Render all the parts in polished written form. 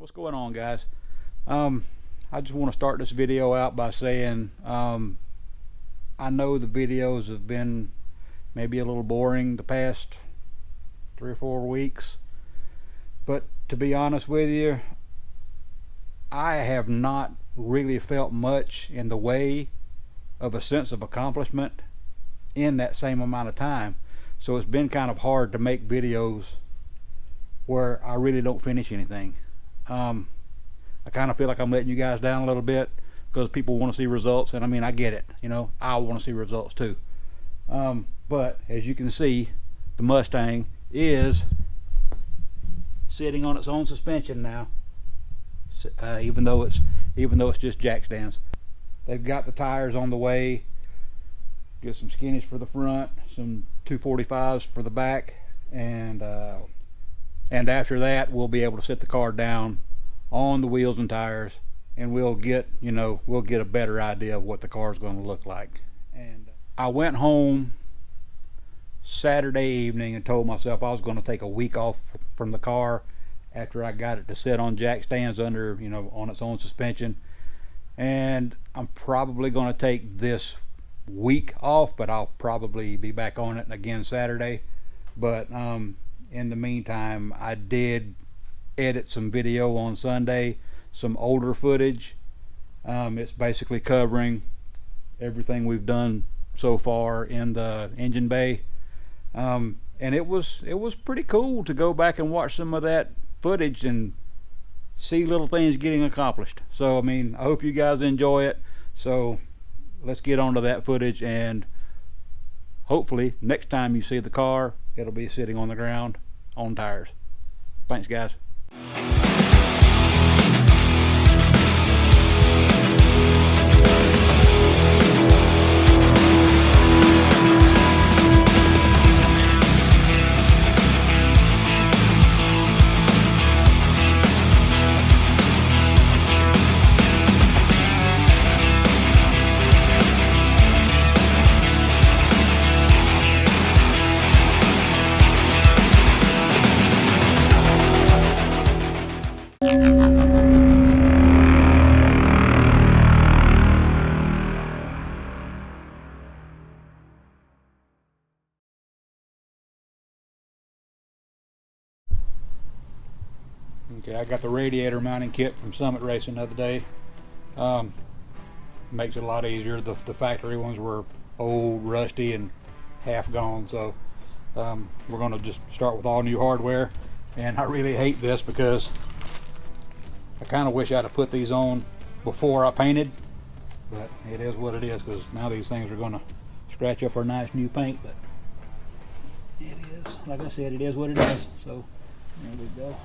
What's going on, guys? I just want to start this video out by saying I know the videos have been maybe a little boring the past 3 or 4 weeks, but to be honest with you, I have not really felt much in the way of a sense of accomplishment in that same amount of time. So it's been kind of hard to make videos where I really don't finish anything. I kind of feel like I'm letting you guys down a little bit because people want to see results, and I mean, I get it, you know, I want to see results too. But as you can see, the Mustang is sitting on its own suspension now, even though it's just jack stands. They've got the tires on the way. Get some skinnies for the front, some 245s for the back, and after that we'll be able to set the car down on the wheels and tires, and we'll get a better idea of what the car is going to look like. And I went home Saturday evening and told myself I was going to take a week off from the car after I got it to sit on jack stands under, on its own suspension. And I'm probably going to take this week off, but I'll probably be back on it again Saturday. But in the meantime, I did edit some video on Sunday, some older footage. It's basically covering everything we've done so far in the engine bay, and it was pretty cool to go back and watch some of that footage and see little things getting accomplished. So I mean, I hope you guys enjoy it. So let's get onto that footage, and hopefully next time you see the car, it'll be sitting on the ground on tires. Thanks, guys. Okay, I got the radiator mounting kit from Summit Racing the other day. Makes it a lot easier. The factory ones were old, rusty, and half gone. So we're going to just start with all new hardware. And I really hate this because I kind of wish I'd have put these on before I painted. But it is what it is, because now these things are going to scratch up our nice new paint. But it is, like I said, it is what it is. So there we go.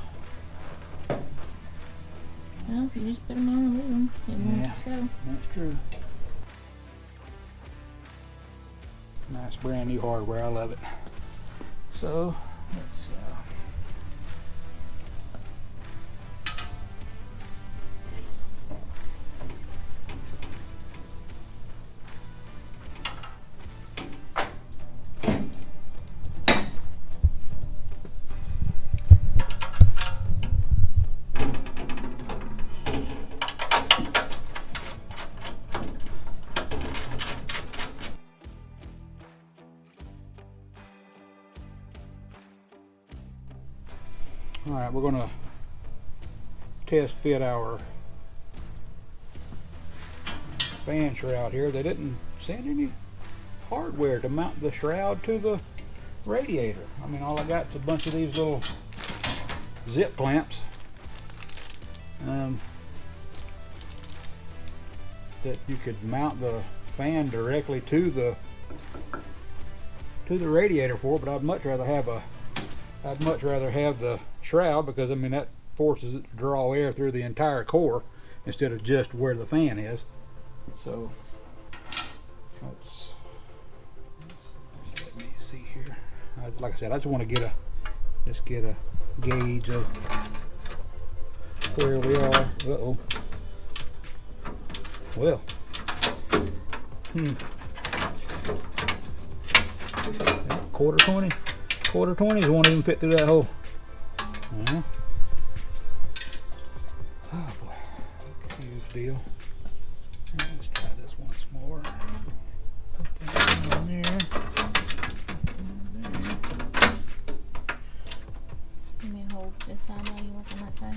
Well, if you just put them on and leave them, it won't show. That's true. Nice brand new hardware, I love it. So let's Alright, we're going to test fit our fan shroud here. They didn't send any hardware to mount the shroud to the radiator. I mean, all I got is a bunch of these little zip clamps that you could mount the fan directly to the radiator for, but I'd much rather have the shroud, because I mean that forces it to draw air through the entire core instead of just where the fan is. So let's let me see here. Like I said, I just want to get a gauge of where we are. Uh-oh. Well, quarter 20. Quarter 20s won't even fit through that hole. Oh boy, huge deal. Let's try this once more. Put that in there. Let me hold this side while you work on that side.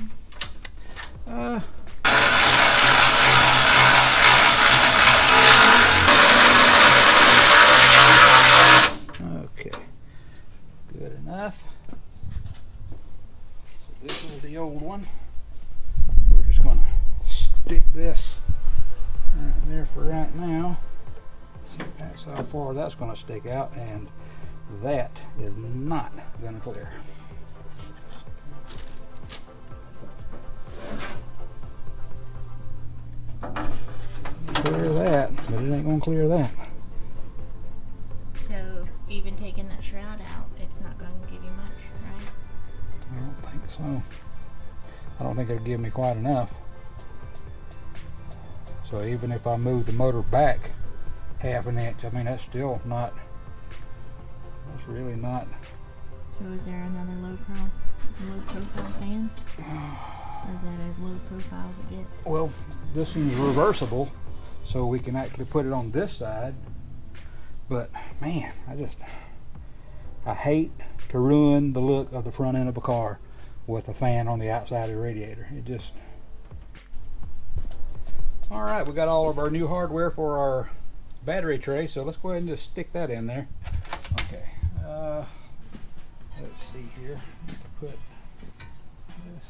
Okay, good enough. So this is the old one. We're just going to stick this right there for right now. See, that's how far that's going to stick out, and that is not going to clear. Clear that, but it ain't going to clear that. So even taking that shroud out, it's not going to give you much, right? I don't think so. I don't think it'll give me quite enough. So even if I move the motor back half an inch, I mean, that's still not, that's really not. So is there another low profile fan? Or is that as low profile as it gets? Well, this one's reversible, so we can actually put it on this side. But man, I hate to ruin the look of the front end of a car with a fan on the outside of the radiator. It just... All right, we got all of our new hardware for our battery tray, so let's go ahead and just stick that in there. Okay, let's see here. Put this.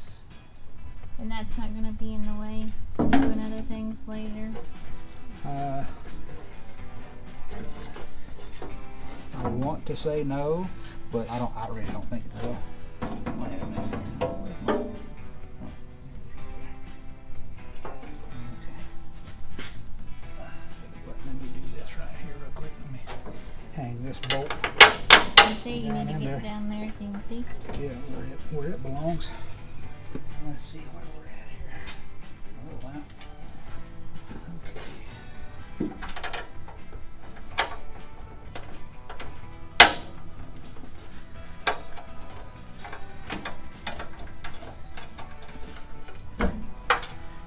And that's not going to be in the way of doing other things later? I want to say no, but I really don't think it will. Let me do this right here real quick. Let me hang this bolt. You see, you need to get down there so you can see. Yeah, where it belongs. Let's see where we're at here. Oh wow.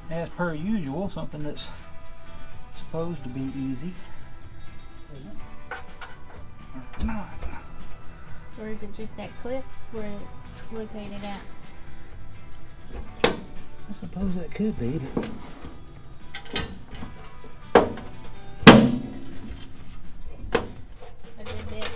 As per usual, something that's supposed to be easy. Or not. Or is it just that clip where it's located at? I suppose that could be, but A good bit.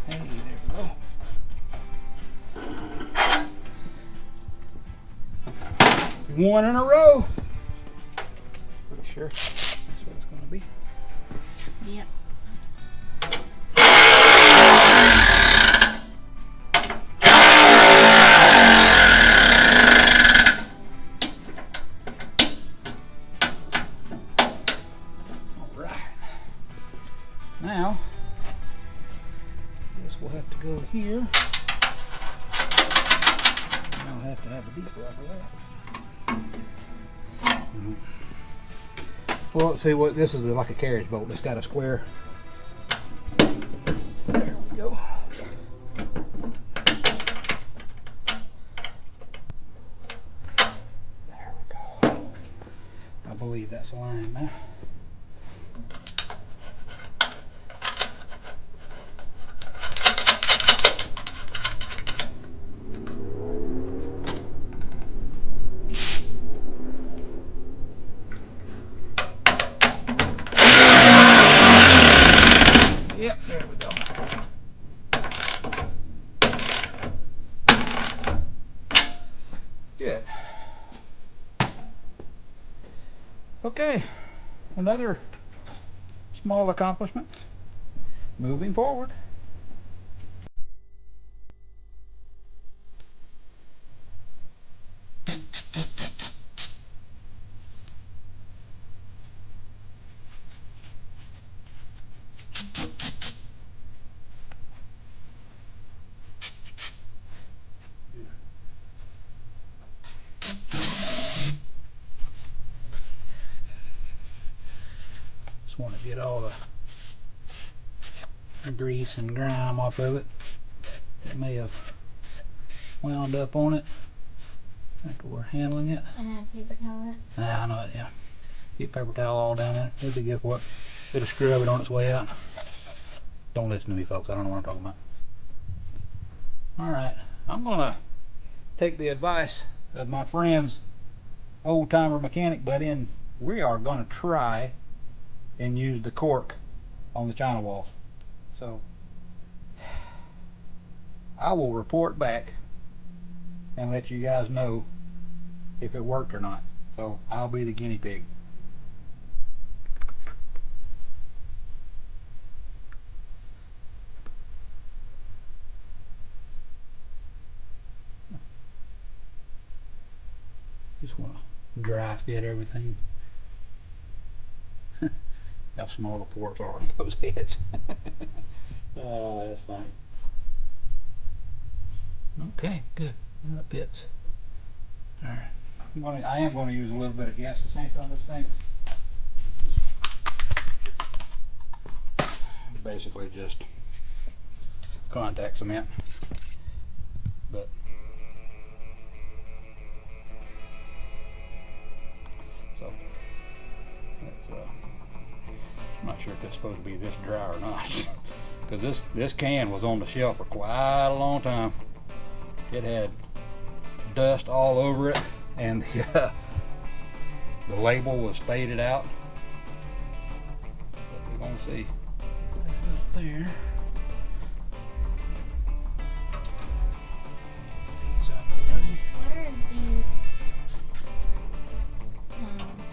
hey, there we go. One in a row. Pretty sure that's what it's going to be. Yep. Alright. Now, I guess we'll have to go here. And I'll have to have a deep well for that. Well, see what this is like a carriage bolt. It's got a square. There we go. There we go. I believe that's a line now. Yep, there we go. Good. Okay, another small accomplishment. Moving forward. Just want to get all the grease and grime off of it that may have wound up on it after we're handling it. Paper towel. I know it, yeah. Get paper towel all down there. It'll be good for it. It'll scrub it on its way out. Don't listen to me, folks. I don't know what I'm talking about. Alright, I'm gonna take the advice of my friend's old-timer mechanic buddy, and we are gonna try and use the cork on the china walls. So I will report back and let you guys know if it worked or not. So I'll be the guinea pig. Just want to dry fit everything. How small the ports are on those heads. Oh, that's funny. Okay, good. That fits. Alright. I am going to use a little bit of gas sink on this thing. Basically just contact cement. But so that's I'm not sure if it's supposed to be this dry or not. Because this can was on the shelf for quite a long time. It had dust all over it, and the label was faded out. But we're gonna see. Up there. These out of the way. What are these?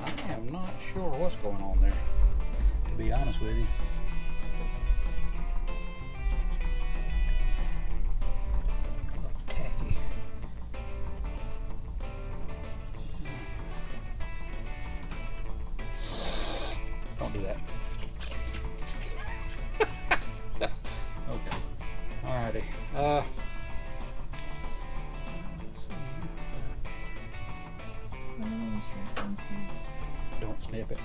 I am not sure what's going on there, to be honest with you. Tacky. Don't do that. Okay. Alrighty. Let's see. Don't snip it.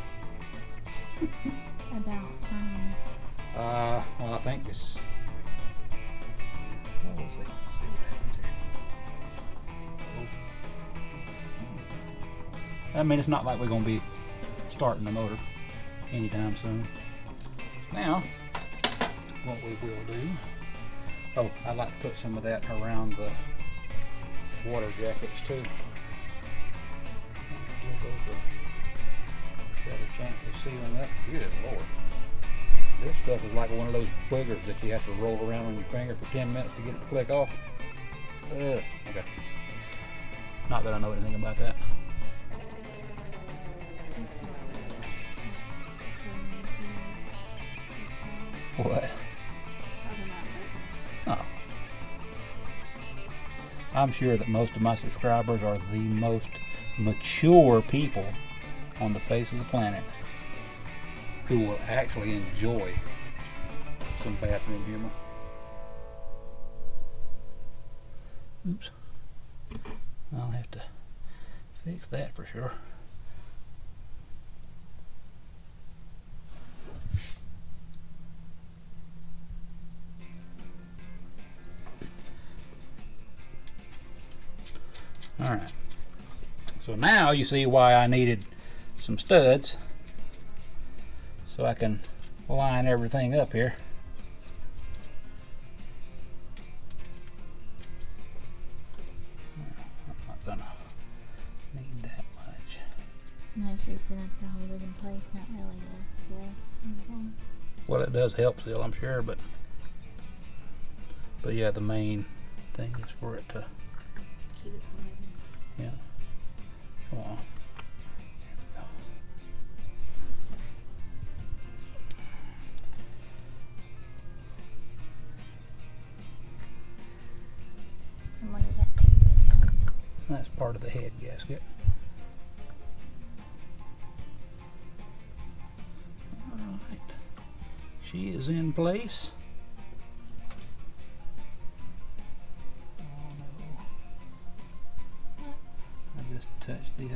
About time. Well, I think this. Well, we'll see. Let's see what happens here. Oh. I mean, it's not like we're going to be starting the motor anytime soon. Now, what we will do. Oh, I'd like to put some of that around the water jackets too. Give those a better chance of sealing up. Good Lord. This stuff is like one of those boogers that you have to roll around on your finger for 10 minutes to get it to flick off. Okay. Not that I know anything about that. What? Oh. I'm sure that most of my subscribers are the most mature people on the face of the planet who will actually enjoy some bathroom humor. Oops. I'll have to fix that for sure. Alright, so now you see why I needed some studs so I can line everything up here. I'm not gonna need that much. No, it's just enough to hold it in place, not really to seal anything. Well, it does help seal, I'm sure, but yeah, the main thing is for it to Keep it from moving. Yeah. Come on. There we go. And what is that thing right there? That's part of the head gasket. Alright. She is in place. Touch the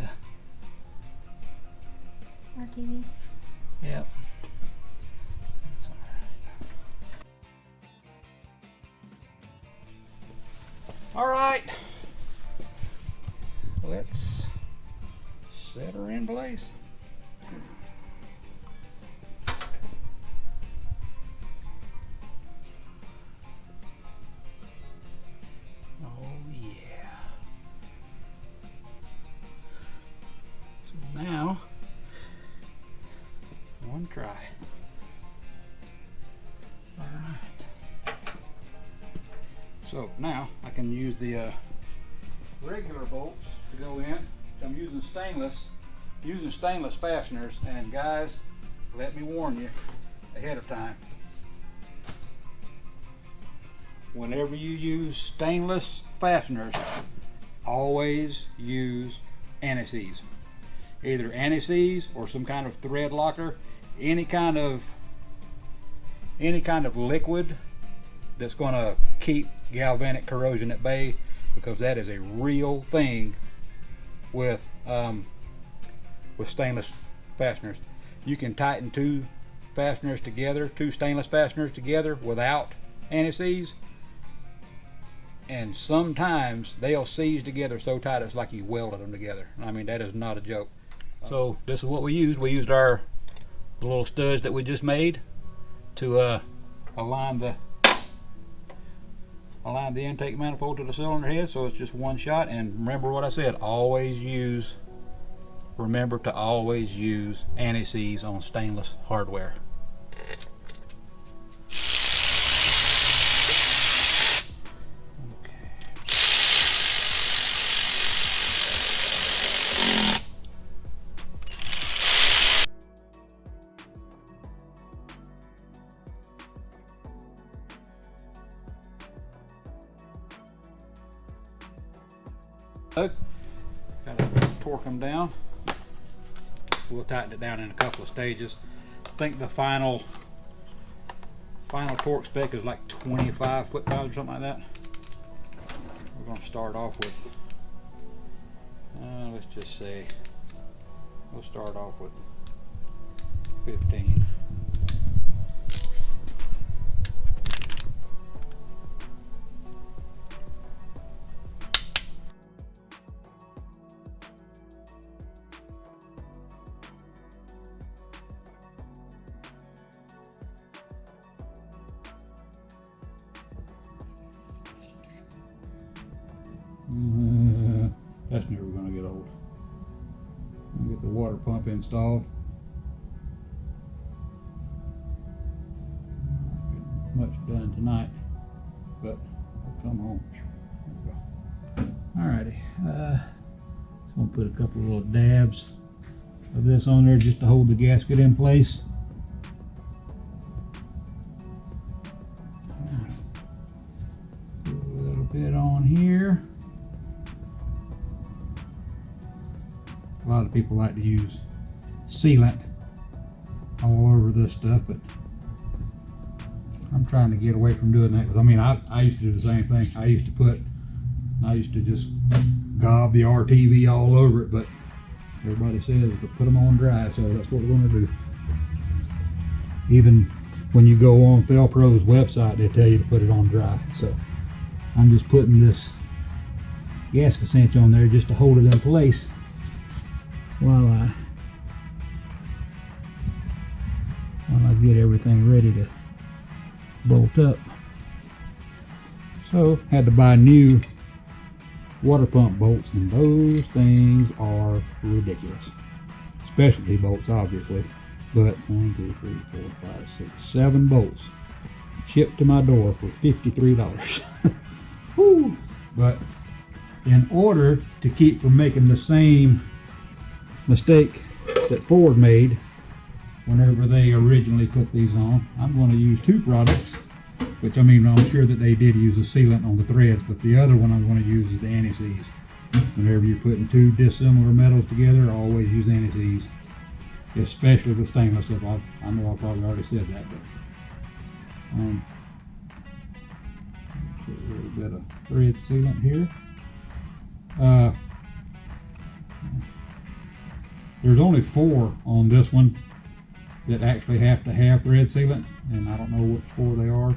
RTV. Yep. right, let's set her in place. Oh yeah. So now, one try. All right. So now I can use the regular bolts to go in. I'm using stainless fasteners, and guys, let me warn you ahead of time. Whenever you use stainless fasteners, always use anti-seize. Either anti-seize or some kind of thread locker, any kind of liquid that's going to keep galvanic corrosion at bay, because that is a real thing with stainless fasteners. You can tighten two stainless fasteners together without anti-seize, and sometimes they'll seize together so tight it's like you welded them together. I mean, that is not a joke. So this is what we used. We used the little studs that we just made to align the intake manifold to the cylinder head, so it's just one shot. And remember what I said, remember to always use anti-seize on stainless hardware. Gotta torque them down. We'll tighten it down in a couple of stages. I think the final torque spec is like 25 foot-pounds or something like that. We're going to start off with, let's just say, we'll start off with 15. That's never going to get old. We'll get the water pump installed. Not much done tonight, but I'll come home. Alrighty, just going to put a couple of little dabs of this on there just to hold the gasket in place. Put a little bit on here. A lot of people like to use sealant all over this stuff, but I'm trying to get away from doing that, because I mean, I used to do the same thing. I used to just gob the RTV all over it, but everybody says to put them on dry, so that's what we're going to do. Even when you go on Felpro's website, they tell you to put it on dry. So I'm just putting this gasket cinch on there just to hold it in place while I get everything ready to bolt up. So had to buy new water pump bolts, and those things are ridiculous. Specialty bolts, obviously, but 1, 2, 3, 4, 5, 6, 7 bolts shipped to my door for $53. Whew. But in order to keep from making the same mistake that Ford made whenever they originally put these on, I'm going to use two products, which I mean, I'm sure that they did use a sealant on the threads, but the other one I'm going to use is the anti-seize. Whenever you're putting two dissimilar metals together, always use anti-seize, especially the stainless stuff. I know I probably already said that, but put a little bit of thread sealant here. There's only 4 on this one that actually have to have thread sealant, and I don't know which 4 they are.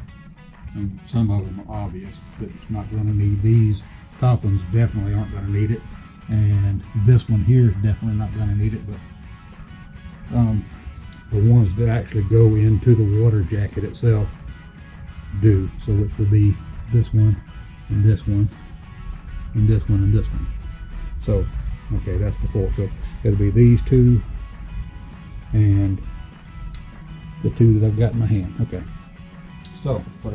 And some of them are obvious that it's not going to need these top ones definitely aren't going to need it, and this one here is definitely not going to need it, but the ones that actually go into the water jacket itself do. So which would be this one and this one and this one and this one. So okay, that's the 4. So it'll be these 2 and the 2 that I've got in my hand. Okay. So what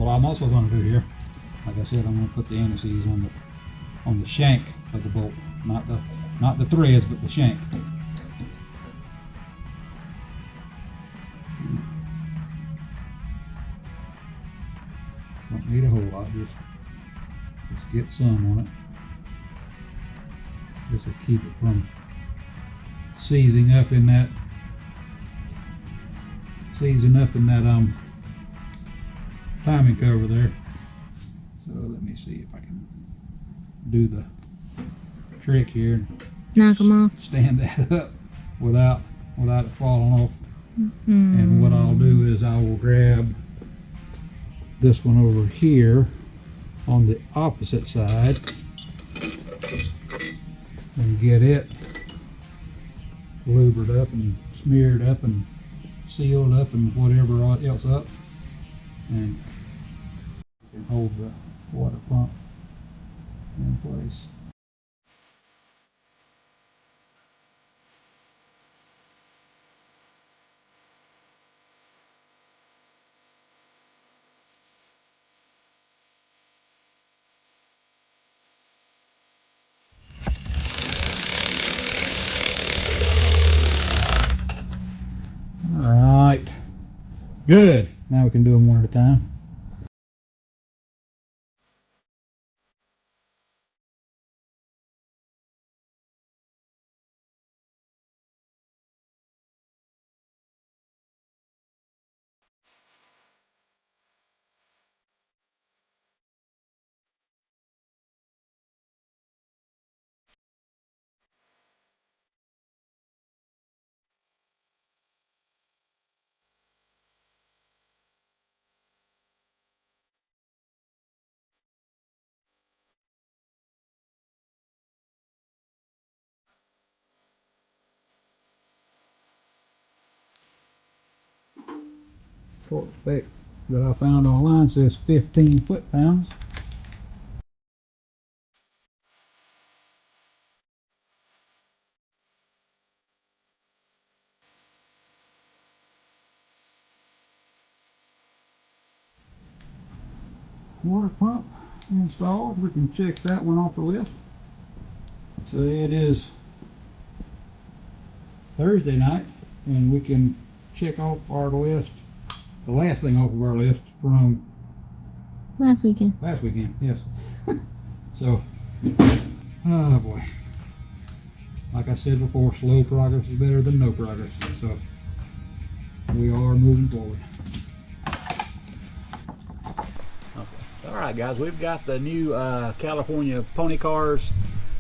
I'm also going to do here, like I said, I'm going to put the anti-seize on the shank of the bolt, not the threads, but the shank. Don't need a whole lot, just get some on it. This will keep it from seizing up in that timing cover there. So let me see if I can do the trick here and knock them off, stand that up without it falling off. And what I'll do is I will grab this one over here on the opposite side and get it lubered up and smeared up and sealed up and whatever else up, and hold the water pump in place. Alright, good. Now we can do them one at a time. Torque spec that I found online says 15 foot-pounds. Water pump installed. We can check that one off the list. So it is Thursday night, and we can check off our list, the last thing off of our list from last weekend. Yes. So, oh boy, like I said before, slow progress is better than no progress. So we are moving forward. Alright guys, we've got the new California Pony Cars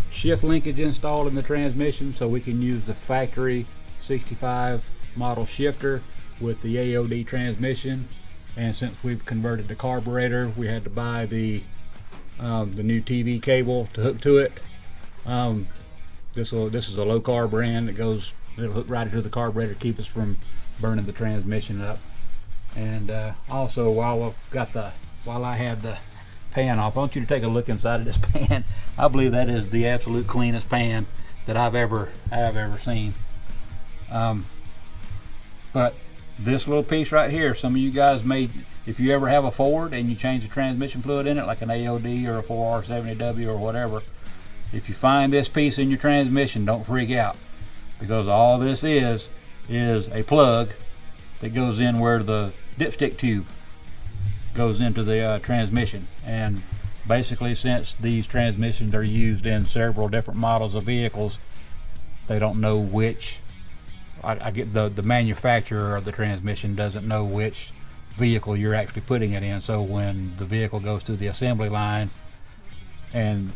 shift linkage installed in the transmission, so we can use the factory 65 model shifter with the AOD transmission. And since we've converted the carburetor, we had to buy the new TV cable to hook to it. This is a low carb brand that it'll hook right into the carburetor, keep us from burning the transmission up. And also, while I have the pan off, I want you to take a look inside of this pan. I believe that is the absolute cleanest pan that I've ever seen. But this little piece right here, some of you guys may, if you ever have a Ford and you change the transmission fluid in it, like an AOD or a 4R70W or whatever, if you find this piece in your transmission, don't freak out, because all this is a plug that goes in where the dipstick tube goes into the transmission. And basically, since these transmissions are used in several different models of vehicles, they don't know which, I get the manufacturer of the transmission doesn't know which vehicle you're actually putting it in. So when the vehicle goes through the assembly line and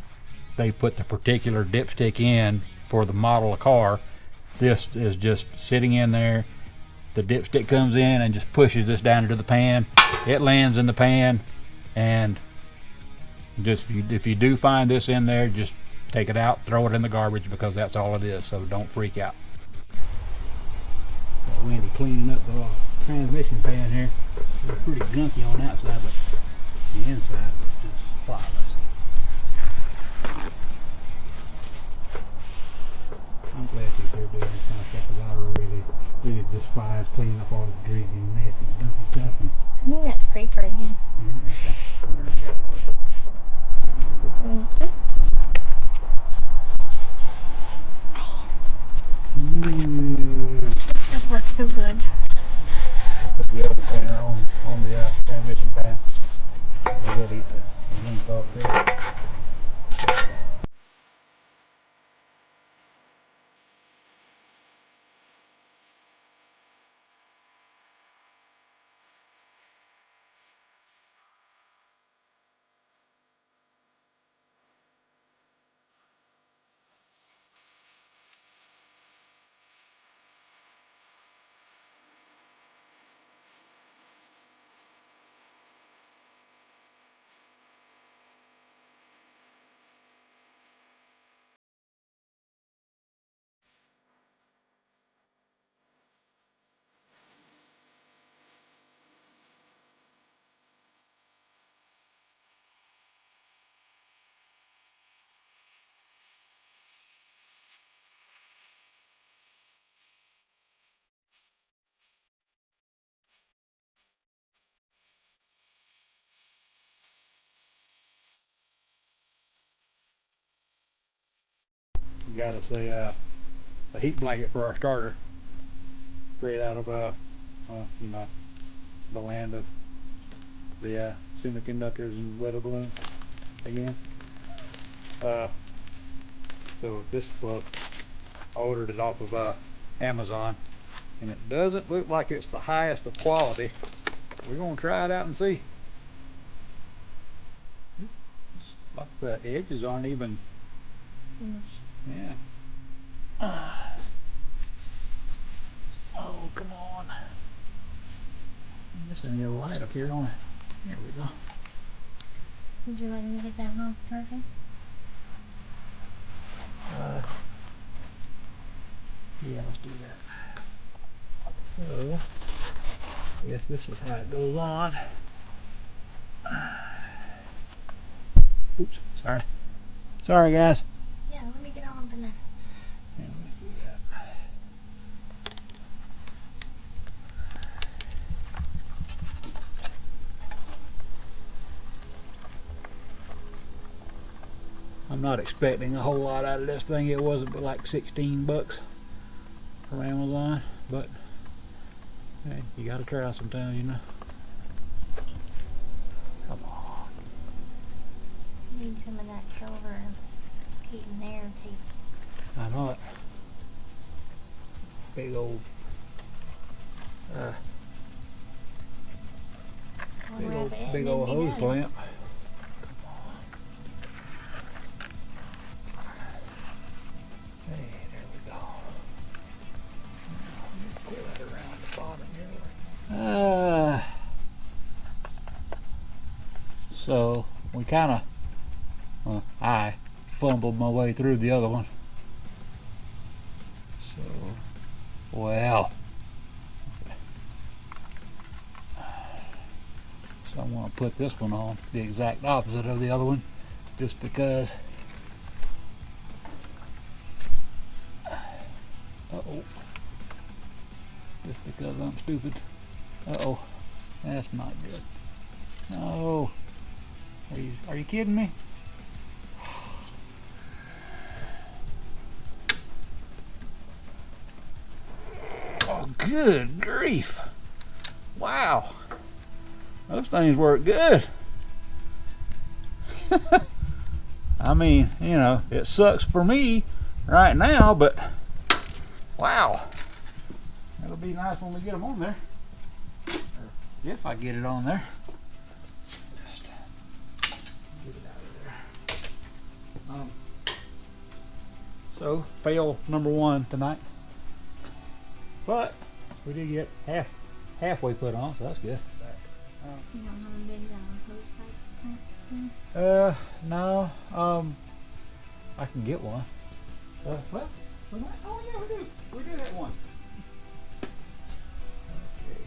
they put the particular dipstick in for the model of car, this is just sitting in there. The dipstick comes in and just pushes this down into the pan. It lands in the pan, and Just if you do find this in there, just take it out, throw it in the garbage, because that's all it is. So don't freak out. Wendy cleaning up the transmission pan here. It's pretty gunky on the outside, but the inside was just spotless. I'm glad she's here doing this kind of stuff, because I really despise cleaning up all the greasy and nasty gunky stuff. I think that's creeper again. That works so good. Put the other cleaner on the transmission pan. We'll eat the link off there. We got us a heat blanket for our starter, straight out of you know, the land of the semiconductors and weather balloons again. So this was, I ordered it off of Amazon, and it doesn't look like it's the highest of quality. We're gonna try it out and see. Like the edges aren't even. Yeah. Oh, come on. I'm missing a light up here on it. There we go. Would you like me to get that one perfect? Yeah, let's do that. So, I guess this is how it goes on. Oops, sorry. Sorry, guys. Yeah, let me get on from there. Yeah, let me see that. I'm not expecting a whole lot out of this thing. It wasn't but like 16 bucks from Amazon, but hey, you gotta try sometimes, you know. Come on. Need some of that silver heat and air tape. I know it. Big old big old hose clamp. Hey, there we go. Pull that around the bottom here. So we kind of, I fumbled my way through the other one. So, well. So I'm going to put this one on the exact opposite of the other one, just because. Uh-oh. Just because I'm stupid. Uh-oh. That's not good. No. Are you kidding me? Oh, good grief. Wow. Those things work good. I mean, you know, it sucks for me right now, but wow. It'll be nice when we get them on there. Or if I get it on there. Just get it out of there. So, fail number 1 tonight. But we did get halfway put on, so that's good. You don't have a big hose pipe? No. I can get one. Well, we might, oh yeah, we do. We do have one. Okay.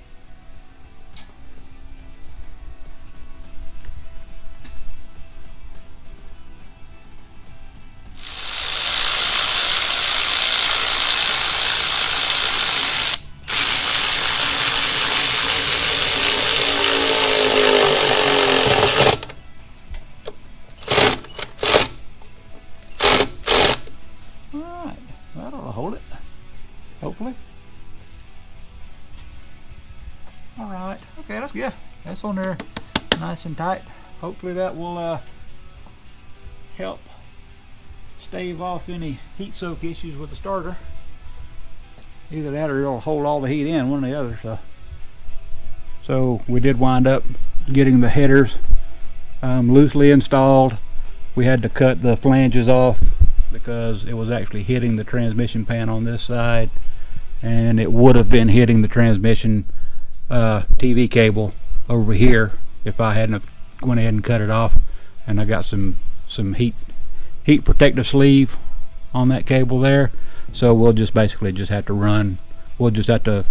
Alright, that'll hold it, hopefully. Alright, okay, that's good. That's on there nice and tight. Hopefully that will help stave off any heat soak issues with the starter. Either that or it'll hold all the heat in, one or the other. So we did wind up getting the headers loosely installed. We had to cut the flanges off because it was actually hitting the transmission pan on this side, and it would have been hitting the transmission TV cable over here if I hadn't went ahead and cut it off. And I got some heat protective sleeve on that cable there, so we'll just basically just have to run, we'll just have to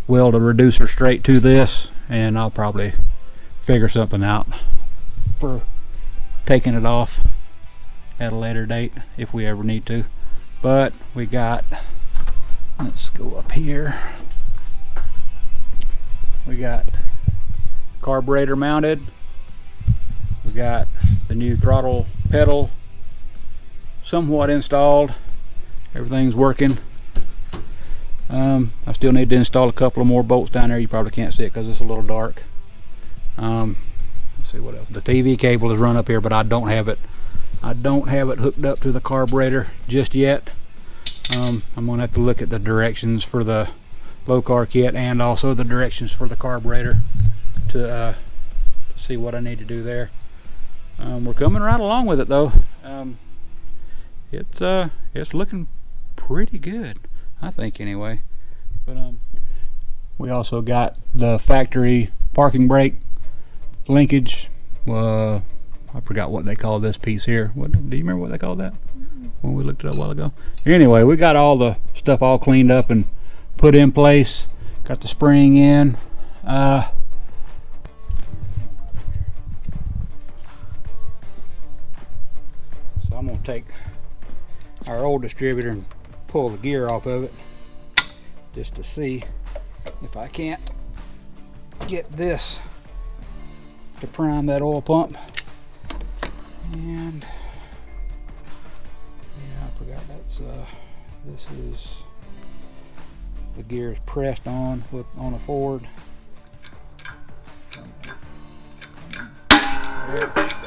weld a reducer straight to this, and I'll probably figure something out for taking it off at a later date if we ever need to. But we got, let's go up here, we got carburetor mounted, we got the new throttle pedal somewhat installed, everything's working. I still need to install a couple of more bolts down there. You probably can't see it because it's a little dark. Let's see what else. The TV cable is run up here, but I don't have it hooked up to the carburetor just yet. I'm gonna have to look at the directions for the low car kit and also the directions for the carburetor to see what I need to do there. We're coming right along with it though. It's looking pretty good, I think, anyway. But we also got the factory parking brake linkage. I forgot what they call this piece here. Do you remember what they called that when we looked it up a while ago? Anyway, we got all the stuff all cleaned up and put in place. Got the spring in. So I'm gonna take our old distributor and pull the gear off of it just to see if I can't get this to prime that oil pump. And yeah, I forgot that's this is, the gear is pressed on on a Ford. There we go.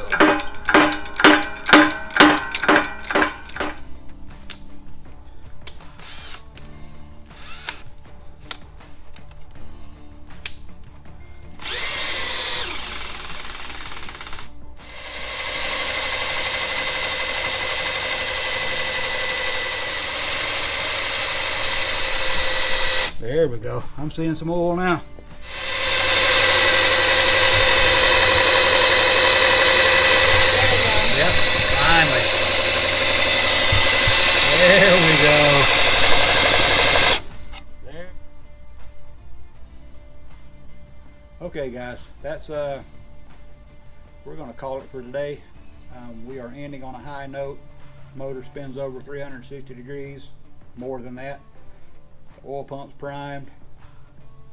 There we go. I'm seeing some oil now. Yep, finally. There we go. There. Okay guys, that's we're gonna call it for today. We are ending on a high note. Motor spins over 360 degrees, more than that. Oil pump's primed.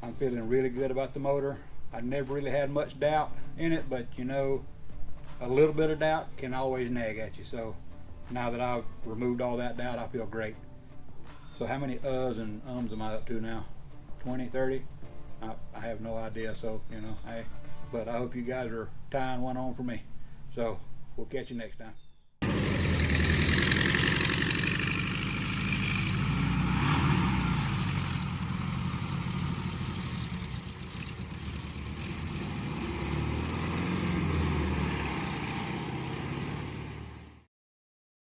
I'm feeling really good about the motor. I never really had much doubt in it, but you know, a little bit of doubt can always nag at you. So now that I've removed all that doubt, I feel great. So how many uhs and ums am I up to now? 20, 30? I have no idea. So, you know, but I hope you guys are tying one on for me. So we'll catch you next time.